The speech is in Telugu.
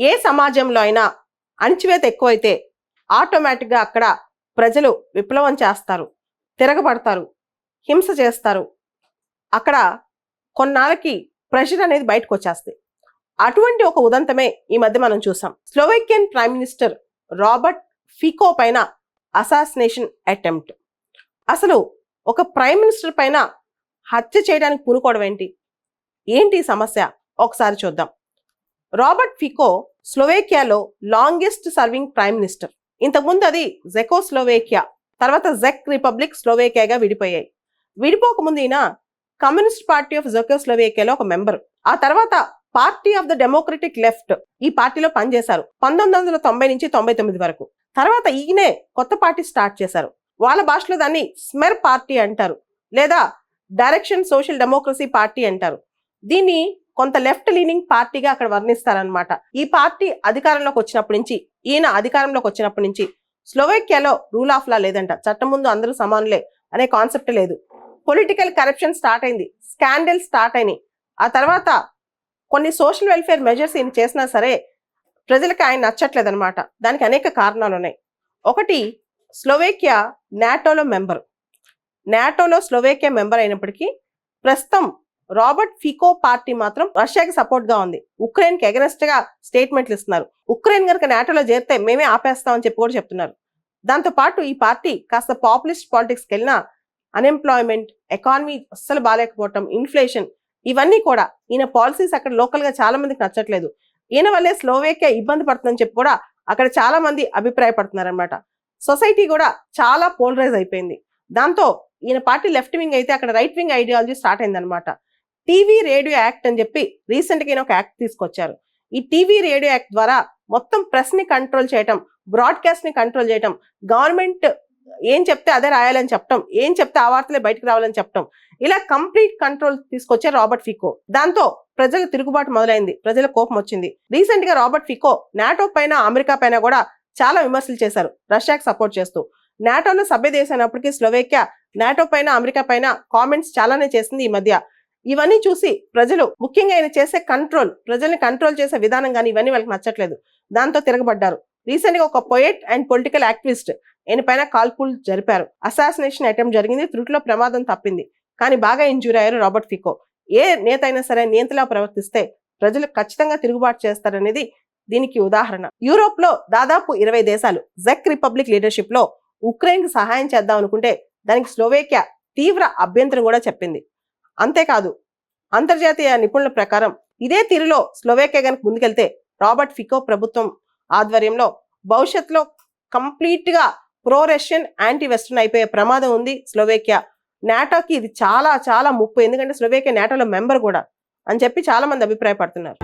ఏ సమాజంలో అయినా అణచివేత ఎక్కువైతే ఆటోమేటిక్గా అక్కడ ప్రజలు విప్లవం చేస్తారు, తిరగబడతారు, హింస చేస్తారు. అక్కడ కొన్నాళ్ళకి ప్రెషర్ అనేది బయటకు వచ్చేస్తుంది. అటువంటి ఒక ఉదంతమే ఈ మధ్య మనం చూసాం. Slovakian prime minister Robert Fico పైన అసాసినేషన్ అటెంప్ట్. అసలు ఒక ప్రైమ్ మినిస్టర్ పైన హత్య చేయడానికి పూనుకోవడం ఏంటి సమస్య ఒకసారి చూద్దాం. రాబర్ట్ ఫికో స్లోవేకియాలో లాంగెస్ట్ సర్వింగ్ ప్రైమ్ మినిస్టర్. ఇంతకుముందు అది జెకోస్లోవేకియా, తర్వాత జెక్ రిపబ్లిక్ స్లోవేకియాగా విడిపోయాయి. విడిపోకముందు ఈయన కమ్యూనిస్ట్ పార్టీ ఆఫ్ జెకోస్లోవేకియాలో ఒక మెంబర్. ఆ తర్వాత party of the democratic left ఈ పార్టీలో పనిచేశారు 1990 నుంచి 99 వరకు. తర్వాత ఈయనే కొత్త పార్టీ స్టార్ట్ చేశారు. వాళ్ళ భాషలో దాన్ని స్మెర్ పార్టీ అంటారు, లేదా డైరెక్షన్ సోషల్ డెమోక్రసీ పార్టీ అంటారు. దీన్ని కొంత లెఫ్ట్ లీనింగ్ పార్టీగా అక్కడ వర్ణిస్తారనమాట. ఈ పార్టీ అధికారంలోకి వచ్చినప్పటి నుంచి, ఈయన అధికారంలోకి వచ్చినప్పటి నుంచి స్లోవేకియాలో రూల్ ఆఫ్ లా లేదంట. చట్టం ముందు అందరూ సమానులే అనే కాన్సెప్ట్ లేదు. పొలిటికల్ కరప్షన్ స్టార్ట్ అయింది, స్కాండల్ స్టార్ట్ అయినాయి. ఆ తర్వాత కొన్ని సోషల్ వెల్ఫేర్ మెజర్స్ ఈయన చేసినా సరే ప్రజలకు ఆయన నచ్చట్లేదు అనమాట. దానికి అనేక కారణాలు ఉన్నాయి. ఒకటి, స్లోవేకియా నాటోలో మెంబర్. నాటోలో స్లోవేకియా మెంబర్ అయినప్పటికీ ప్రస్తుతం రాబర్ట్ ఫికో పార్టీ మాత్రం రష్యాకి సపోర్ట్ గా ఉంది. ఉక్రెయిన్ కి అగెనెస్ట్ గా స్టేట్మెంట్లు ఇస్తున్నారు. ఉక్రెయిన్ కనుక నాటోలో చేరితే మేమే ఆపేస్తామని చెప్పి కూడా చెప్తున్నారు. దాంతో పాటు ఈ పార్టీ కాస్త పాపులిస్ట్ పాలిటిక్స్కి వెళ్ళినా అన్ఎంప్లాయ్మెంట్, ఎకానమీ అస్సలు బాగాలేకపోవటం, ఇన్ఫ్లేషన్, ఇవన్నీ కూడా ఈయన పాలసీస్ అక్కడ లోకల్ గా చాలా మందికి నచ్చట్లేదు. ఈయన వల్లే స్లోవేకియా ఇబ్బంది పడుతుందని చెప్పి కూడా అక్కడ చాలా మంది అభిప్రాయపడుతున్నారు అనమాట. సొసైటీ కూడా చాలా పోలరైజ్ అయిపోయింది. దాంతో ఈయన పార్టీ లెఫ్ట్ వింగ్ అయితే అక్కడ రైట్ వింగ్ ఐడియాలజీ స్టార్ట్ అయిందనమాట. టీవీ రేడియో యాక్ట్ అని చెప్పి రీసెంట్ గా ఈయన ఒక యాక్ట్ తీసుకొచ్చారు. ఈ టీవీ రేడియో యాక్ట్ ద్వారా మొత్తం ప్రెస్ ని కంట్రోల్ చేయటం, బ్రాడ్కాస్ట్ ని కంట్రోల్ చేయటం, గవర్నమెంట్ ఏం చెప్తే అదే రాయాలని చెప్పటం, ఏం చెప్తే ఆ వార్తలే బయటకు రావాలని చెప్పటం, ఇలా కంప్లీట్ కంట్రోల్ తీసుకొచ్చారు రాబర్ట్ ఫికో. దాంతో ప్రజల తిరుగుబాటు మొదలైంది, ప్రజల కోపం వచ్చింది. రీసెంట్ గా రాబర్ట్ ఫికో నాటో పైన, అమెరికా పైన కూడా చాలా విమర్శలు చేశారు రష్యాకి సపోర్ట్ చేస్తూ. నాటోలో సభ్య దేశం అయినప్పటికీ స్లోవేకియా నాటో పైన, అమెరికా పైన కామెంట్స్ చాలానే చేసింది ఈ మధ్య. ఇవన్నీ చూసి ప్రజలు, ముఖ్యంగా ఆయన చేసే కంట్రోల్, ప్రజల్ని కంట్రోల్ చేసే విధానం కానీ ఇవన్నీ వాళ్ళకి నచ్చట్లేదు. దాంతో తిరగబడ్డారు. రీసెంట్ గా ఒక పోయెట్ అండ్ పొలిటికల్ యాక్టివిస్ట్ ఈయన పైన కాల్పులు జరిపారు. అసాసినేషన్ అటెంప్ట్ జరిగింది, త్రుటిలో ప్రమాదం తప్పింది. కానీ బాగా ఇంజూర్ అయ్యారు రాబర్ట్ ఫికో. ఏ నేత అయినా సరే నియంతలా ప్రవర్తిస్తే ప్రజలు ఖచ్చితంగా తిరుగుబాటు చేస్తారనేది దీనికి ఉదాహరణ. యూరోప్ లో దాదాపు 20 దేశాలు జెక్ రిపబ్లిక్ లీడర్షిప్ లో ఉక్రెయిన్ కి సహాయం చేద్దాం అనుకుంటే దానికి స్లోవేకియా తీవ్ర అభ్యంతరం కూడా చెప్పింది. అంతేకాదు, అంతర్జాతీయ నిపుణుల ప్రకారం ఇదే తీరులో స్లోవేకియా కనుక ముందుకెళ్తే రాబర్ట్ ఫికో ప్రభుత్వం ఆధ్వర్యంలో భవిష్యత్తులో కంప్లీట్ గా ప్రో రష్యన్, యాంటీ వెస్టర్న్ అయిపోయే ప్రమాదం ఉంది స్లోవేకియా. నాటోకి ఇది చాలా చాలా ముప్పు. ఎందుకంటే స్లోవేకియా నాటోలో మెంబర్ కూడా అని చెప్పి చాలా మంది అభిప్రాయపడుతున్నారు.